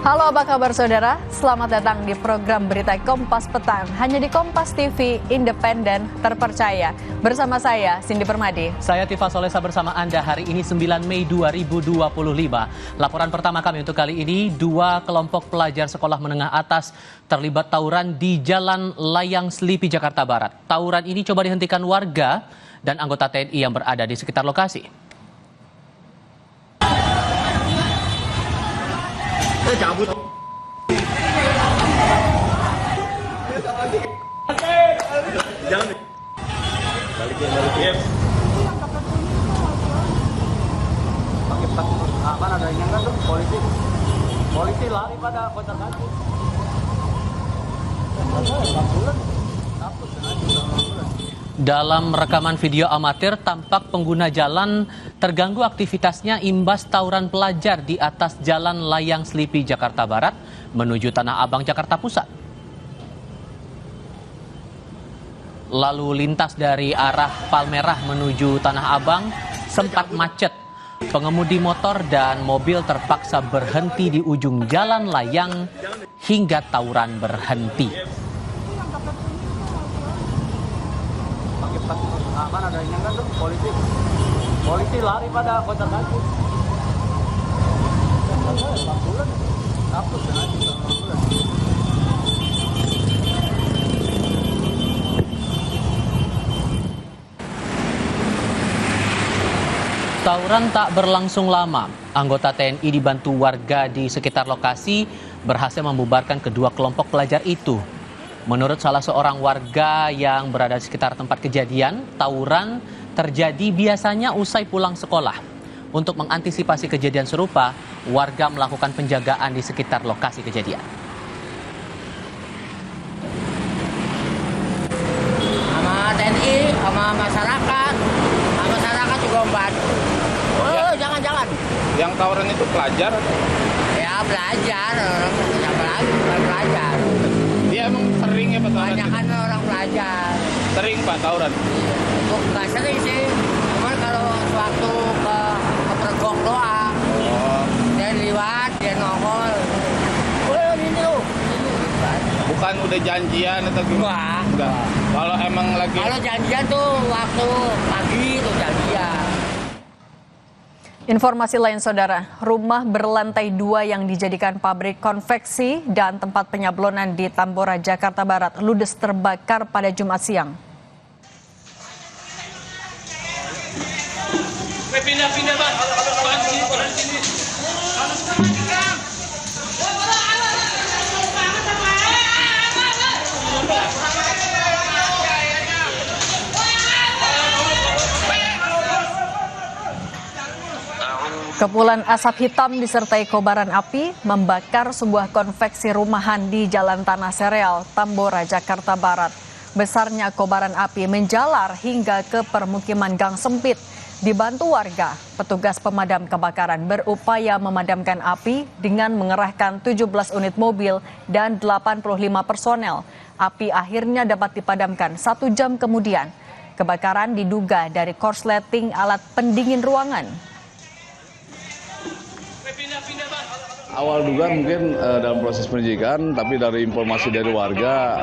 Halo, apa kabar saudara? Selamat datang di program Berita Kompas Petang, hanya di Kompas TV, independen, terpercaya. Bersama saya, Cindy Permadi. Saya Tifa Solesa bersama Anda hari ini 9 Mei 2025. Laporan pertama kami untuk kali ini, 2 kelompok pelajar sekolah menengah atas terlibat tawuran di Jalan Layang Selipi, Jakarta Barat. Tawuran ini coba dihentikan warga dan anggota TNI yang berada di sekitar lokasi. Cabut. Jangan. Balikin. Pakai apa ada yang kan tuh polisi lari pada kotak kaki. Dalam rekaman video amatir, tampak pengguna jalan terganggu aktivitasnya imbas tawuran pelajar di atas Jalan Layang Selipi, Jakarta Barat, menuju Tanah Abang, Jakarta Pusat. Lalu lintas dari arah Palmerah menuju Tanah Abang sempat macet. Pengemudi motor dan mobil terpaksa berhenti di ujung jalan layang hingga tawuran berhenti. Apa ada yang kan tuh polisi lari pada kotak kaki. Tawuran tak berlangsung lama. Anggota TNI dibantu warga di sekitar lokasi berhasil membubarkan kedua kelompok pelajar itu. Menurut salah seorang warga yang berada di sekitar tempat kejadian, tawuran terjadi biasanya usai pulang sekolah. Untuk mengantisipasi kejadian serupa, warga melakukan penjagaan di sekitar lokasi kejadian. Sama TNI, sama masyarakat juga membantu. Oh, jangan. Yang tawuran itu pelajar? Ya belajar, bukan pelajar. Dia emang sering ya Pak tawuran? Banyak kan orang belajar. Sering Pak tawuran? Kok nggak sering sih, cuman kalau suatu ke pergok doang. Dia liwat, dia nongol. Oh ini loh. Bukan udah janjian atau gimana? Enggak. Kalau emang lagi... Kalau janjian tuh waktu pagi tuh janjian. Informasi lain saudara, rumah berlantai 2 yang dijadikan pabrik konveksi dan tempat penyablonan di Tambora, Jakarta Barat ludes terbakar pada Jumat siang. Pindah Bang. Sini. Kepulan asap hitam disertai kobaran api membakar sebuah konveksi rumahan di Jalan Tanah Sereal, Tambora, Jakarta Barat. Besarnya kobaran api menjalar hingga ke permukiman gang sempit. Dibantu warga, petugas pemadam kebakaran berupaya memadamkan api dengan mengerahkan 17 unit mobil dan 85 personel. Api akhirnya dapat dipadamkan 1 jam kemudian. Kebakaran diduga dari korsleting alat pendingin ruangan. Awal duga mungkin dalam proses penyidikan, tapi dari informasi dari warga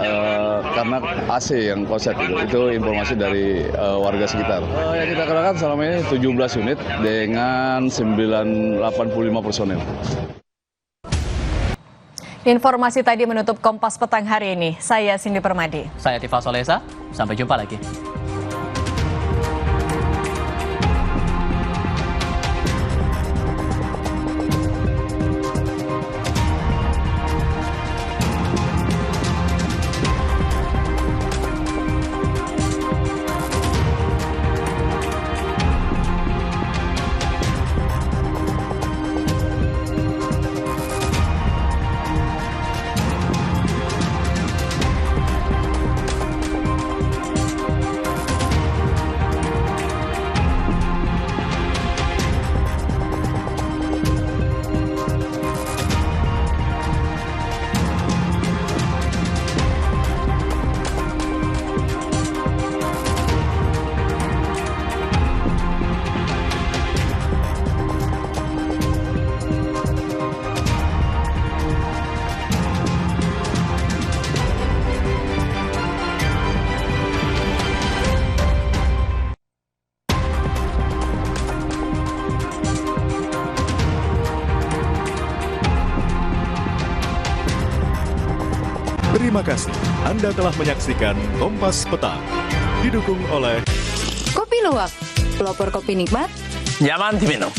karena AC yang korslet itu informasi dari warga sekitar. Yang kita kerahkan selama ini 17 unit dengan 85 personel. Informasi tadi menutup Kompas Petang hari ini. Saya Cindy Permadi. Saya Tifa Solesa, sampai jumpa lagi. Terima kasih Anda telah menyaksikan Kompas Petang. Didukung oleh Kopi Luwak, pelopor kopi nikmat, nyaman diminum.